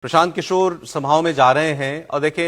प्रशांत किशोर सभाओं में जा रहे हैं और देखिए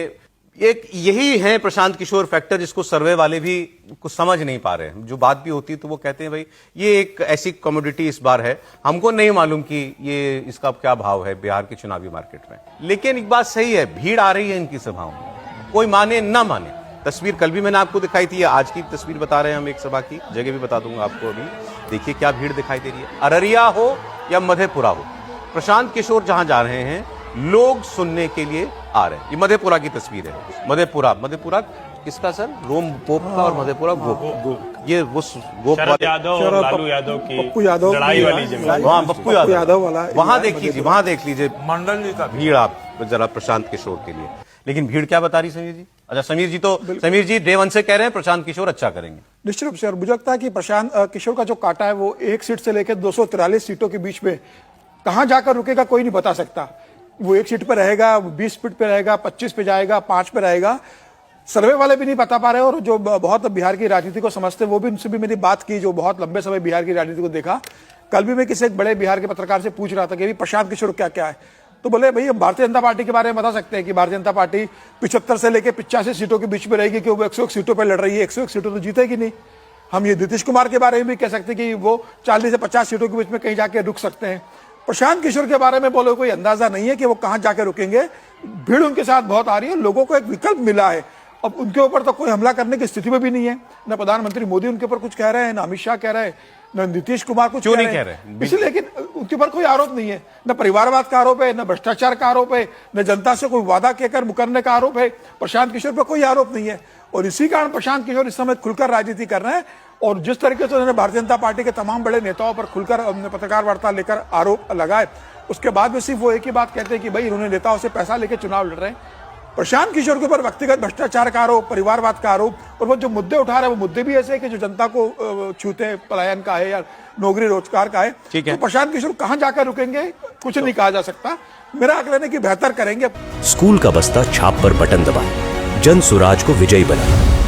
एक यही है प्रशांत किशोर फैक्टर जिसको सर्वे वाले भी कुछ समझ नहीं पा रहे हैं। जो बात भी होती है तो वो कहते हैं भाई ये एक ऐसी कमोडिटी इस बार है, हमको नहीं मालूम कि ये इसका क्या भाव है बिहार के चुनावी मार्केट में। लेकिन एक बात सही है, भीड़ आ रही है इनकी सभाओं में, कोई माने ना माने। तस्वीर कल भी मैंने आपको दिखाई थी, आज की तस्वीर बता रहे हैं हम, एक सभा की जगह भी बता दूंगा आपको। अभी देखिए क्या भीड़ दिखाई दे रही है। अररिया हो या मधेपुरा हो, प्रशांत किशोर जहां जा रहे हैं लोग सुनने के लिए आ रहे हैं। ये मधेपुरा की तस्वीर है। मधेपुरा किसका सर? रोम पोप का और मधेपुरा गोप। ये वो गोप यादव और लालू यादव की पप्पू यादव लड़ाई वाली जमीन, वहाँ पप्पू यादव वाला वहां देख लीजिए मंडल जी का भीड़ आप जरा प्रशांत किशोर के लिए। लेकिन भीड़ क्या बता रही समीर जी? अच्छा समीर जी डे वन से कह रहे हैं प्रशांत किशोर अच्छा करेंगे। निश्चित रूप से। और मुझे लगता है कि प्रशांत किशोर का जो काटा है वो एक सीट से लेकर 243 सीटों के बीच में कहां जाकर रुकेगा कोई नहीं बता सकता। वो एक सीट पे रहेगा, 20 सीट पे रहेगा, 25 पे जाएगा, 5 पे रहेगा, सर्वे वाले भी नहीं बता पा रहे। और जो बहुत बिहार की राजनीति को समझते हैं वो भी, उनसे भी मेरी बात की, जो बहुत लंबे समय बिहार की राजनीति को देखा। कल भी मैं किसी एक बड़े बिहार के पत्रकार से पूछ रहा था कि प्रशांत किशोर क्या क्या है, तो बोले भाई हम भारतीय जनता पार्टी के बारे में बता सकते हैं कि भारतीय जनता पार्टी 75 से लेकर 85 सीटों के बीच में रहेगी, कि वो 101 सीटों पर लड़ रही है। 101 सीटों तो जीतेगी नहीं। हम ये नीतीश कुमार के बारे में भी कह सकते हैं कि वो 40 से 50 सीटों के बीच में कहीं जाके रुक सकते हैं। प्रशांत किशोर के बारे में बोले कोई अंदाजा नहीं है कि वो कहां जाके रुकेंगे। भीड़ उनके साथ बहुत आ रही है, लोगों को एक विकल्प मिला है। अब उनके ऊपर तो कोई हमला करने की स्थिति में भी नहीं है। न प्रधानमंत्री मोदी उनके ऊपर कुछ कह रहे हैं, न अमित शाह कह रहे हैं, न नीतीश कुमार कुछ क्यों नहीं कह रहे? इसलिए, लेकिन उनके ऊपर कोई आरोप नहीं है। न परिवारवाद का आरोप है, न भ्रष्टाचार का आरोप है, न जनता से कोई वादा कहकर मुकरने का आरोप है। प्रशांत किशोर पर कोई आरोप नहीं है। और इसी कारण प्रशांत किशोर इस समय खुलकर राजनीति कर रहे हैं। और जिस तरीके से उन्होंने भारतीय जनता पार्टी के तमाम बड़े नेताओं पर खुलकर पत्रकार वार्ता लेकर आरोप लगाए, उसके बाद भी सिर्फ वो एक ही बात कहते हैं कि भाई इन्होंने नेताओं से पैसा लेकर चुनाव लड़ रहे हैं। प्रशांत किशोर के ऊपर व्यक्तिगत भ्रष्टाचार का आरोप, परिवारवाद का आरोप, और वो जो मुद्दे उठा रहे हैं वो मुद्दे भी ऐसे हैं कि जो जनता को छूते हैं, पलायन का है या नौकरी रोजगार का है। तो प्रशांत किशोर कहां जाकर रुकेंगे कुछ नहीं कहा जा सकता। मेरा आकलन है कि बेहतर करेंगे। स्कूल का बस्ता छाप पर बटन दबाएं, जन सुराज को विजयी बनाएं।